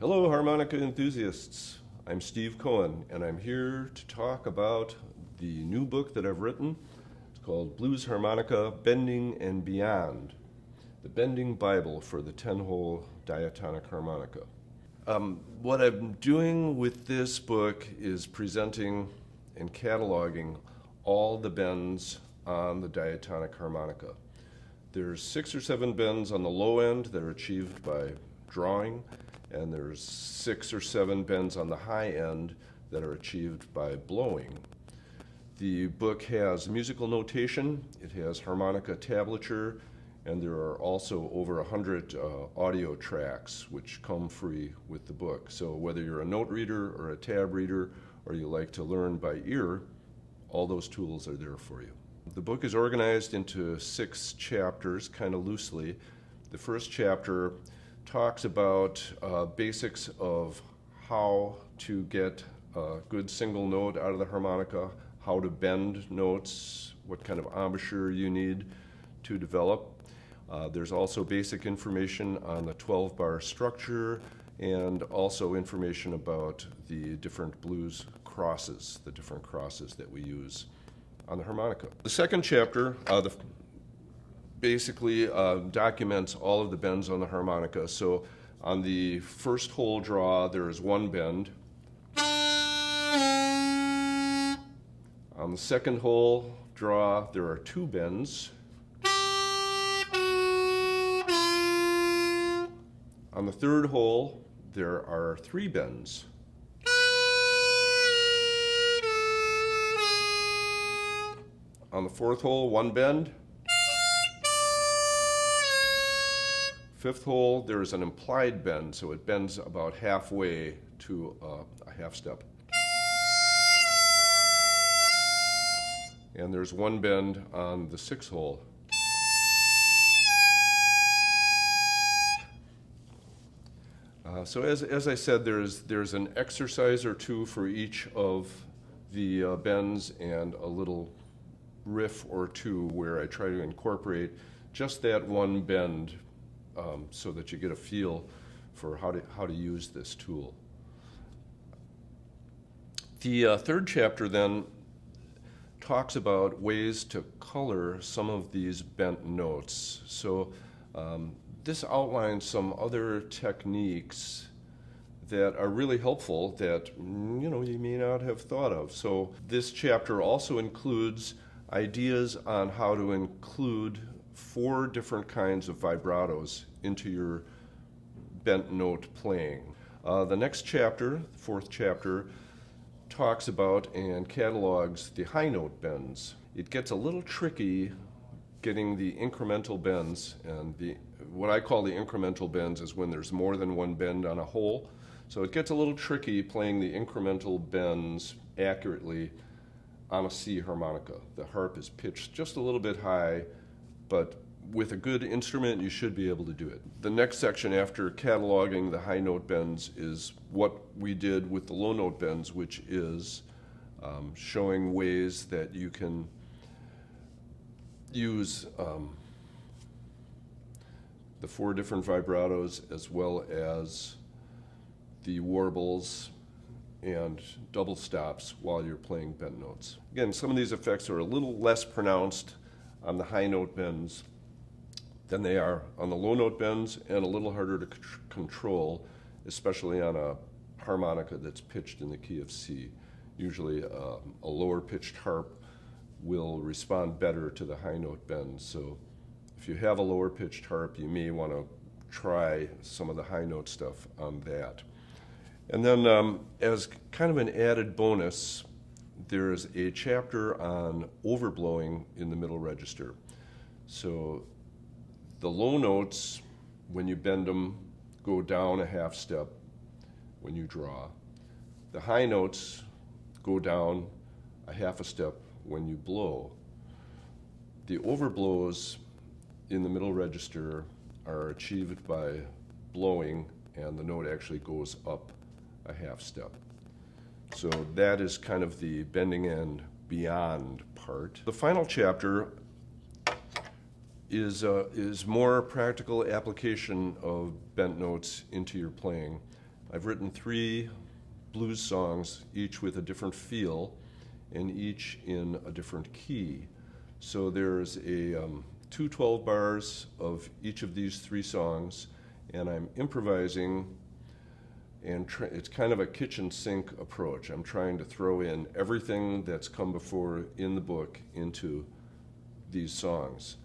Hello, harmonica enthusiasts. I'm Steve Cohen, and I'm here to talk about the new book that I've written. It's called Blues Harmonica, Bending and Beyond, the Bending Bible for the 10-hole diatonic harmonica. What I'm doing with this book is presenting and cataloging all the bends on the diatonic harmonica. There's 6 or 7 bends on the low end that are achieved by drawing, and there's 6 or 7 bends on the high end that are achieved by blowing. The book has musical notation, it has harmonica tablature, and there are also over 100 audio tracks which come free with the book. So whether you're a note reader or a tab reader, or you like to learn by ear, all those tools are there for you. The book is organized into 6 chapters, kind of loosely. The first chapter talks about basics of how to get a good single note out of the harmonica, how to bend notes, what kind of embouchure you need to develop. There's also basic information on the 12-bar structure and also information about the different blues crosses, the different crosses that we use on the harmonica. The second chapter basically documents all of the bends on the harmonica. So on the first hole draw, there is 1 bend. On the second hole draw, there are 2 bends. On the third hole, there are 3 bends. On the fourth hole, 1 bend. Fifth hole, there is an implied bend, so it bends about halfway to a half step. And there's 1 bend on the 6th hole. So as I said, there's an exercise or 2 for each of the bends and a little riff or 2 where I try to incorporate just that 1 bend so that you get a feel for how to use this tool. The third chapter then talks about ways to color some of these bent notes. So this outlines some other techniques that are really helpful that you may not have thought of. So this chapter also includes ideas on how to include 4 different kinds of vibratos into your bent note playing. The next chapter, the 4th chapter, talks about and catalogs the high note bends. It gets a little tricky getting the incremental bends, and what I call the incremental bends is when there's more than 1 bend on a hole. So it gets a little tricky playing the incremental bends accurately on a C harmonica. The harp is pitched just a little bit high, but with a good instrument, you should be able to do it. The next section after cataloging the high note bends is what we did with the low note bends, which is showing ways that you can use the 4 different vibratos as well as the warbles and double stops while you're playing bent notes. Again, some of these effects are a little less pronounced on the high note bends than they are on the low note bends, and a little harder to control, especially on a harmonica that's pitched in the key of C. Usually a lower pitched harp will respond better to the high note bends. So if you have a lower pitched harp, you may want to try some of the high note stuff on that. And then as kind of an added bonus, there's a chapter on overblowing in the middle register. So the low notes, when you bend them, go down a half step. when you draw. The high notes go down a half a step when you blow. The overblows in the middle register are achieved by blowing, and the note actually goes up a half step. So that is kind of the bending and beyond part. The final chapter is more practical application of bent notes into your playing. I've written 3 blues songs, each with a different feel and each in a different key. So there's a 2 12 bars of each of these 3 songs, and I'm improvising, and it's kind of a kitchen sink approach. I'm trying to throw in everything that's come before in the book into these songs.